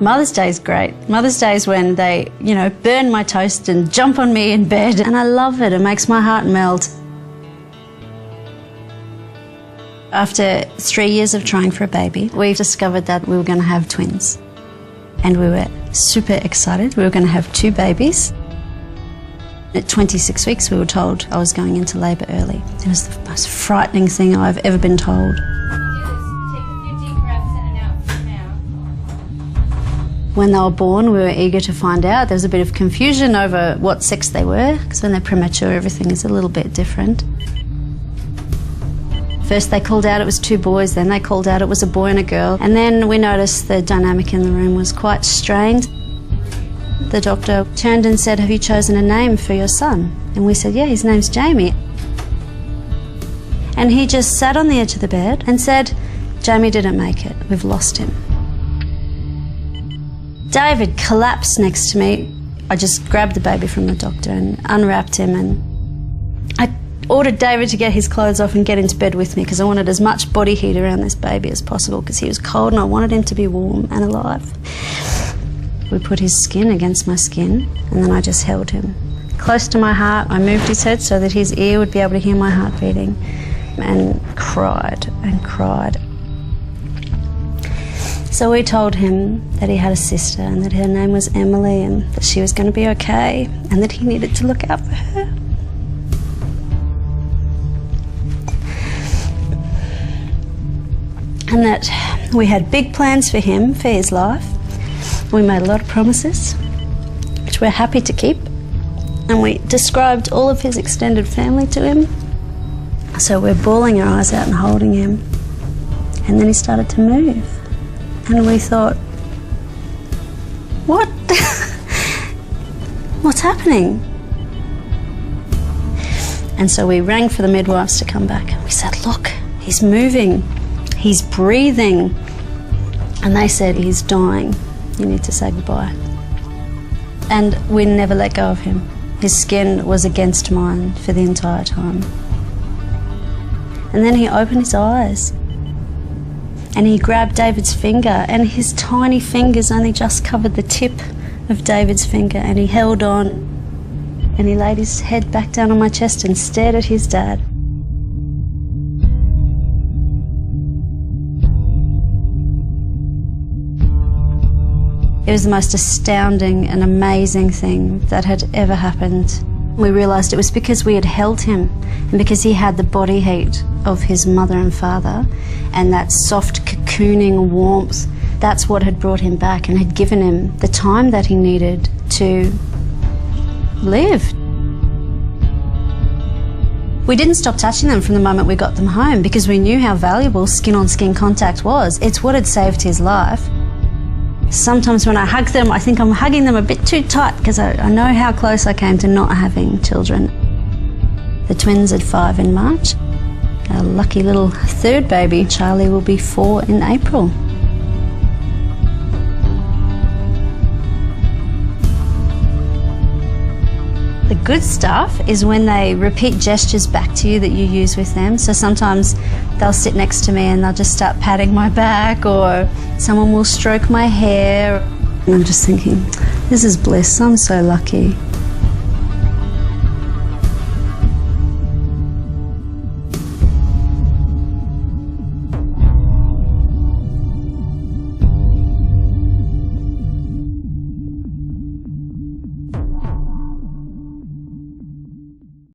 Mother's Day is great. Mother's Day is when they, burn my toast and jump on me in bed, and I love it. It makes my heart melt. After 3 years of trying for a baby, we discovered that we were going to have twins. And we were super excited. We were going to have 2 babies. At 26 weeks, we were told I was going into labour early. It was the most frightening thing I've ever been told. When they were born, we were eager to find out. There was a bit of confusion over what sex they were, because when they're premature, everything is a little bit different. First they called out it was 2 boys, then they called out it was a boy and a girl, and then we noticed the dynamic in the room was quite strained. The doctor turned and said, "Have you chosen a name for your son?" And we said, "Yeah, his name's Jamie." And he just sat on the edge of the bed and said, "Jamie didn't make it, we've lost him." David collapsed next to me. I just grabbed the baby from the doctor and unwrapped him, and I ordered David to get his clothes off and get into bed with me because I wanted as much body heat around this baby as possible because he was cold and I wanted him to be warm and alive. We put his skin against my skin and then I just held him close to my heart. I moved his head so that his ear would be able to hear my heart beating, and cried and cried. So we told him that he had a sister and that her name was Emily and that she was going to be okay and that he needed to look out for her. And that we had big plans for him, for his life. We made a lot of promises, which we're happy to keep. And we described all of his extended family to him. So we're bawling our eyes out and holding him. And then he started to move. And we thought, what? What's happening? And so we rang for the midwives to come back. And we said, "Look, he's moving. He's breathing." And they said, "He's dying. You need to say goodbye." And we never let go of him. His skin was against mine for the entire time. And then he opened his eyes and he grabbed David's finger, and his tiny fingers only just covered the tip of David's finger, and he held on and he laid his head back down on my chest and stared at his dad. It was the most astounding and amazing thing that had ever happened. We realised it was because we had held him and because he had the body heat of his mother and father and that soft cocooning warmth. That's what had brought him back and had given him the time that he needed to live. We didn't stop touching them from the moment we got them home because we knew how valuable skin-on-skin contact was. It's what had saved his life. Sometimes when I hug them, I think I'm hugging them a bit too tight because I know how close I came to not having children. The twins are 5 in March. Our lucky little 3rd baby, Charlie, will be 4 in April. The good stuff is when they repeat gestures back to you that you use with them. So sometimes they'll sit next to me and they'll just start patting my back, or someone will stroke my hair. And I'm just thinking, this is bliss, I'm so lucky.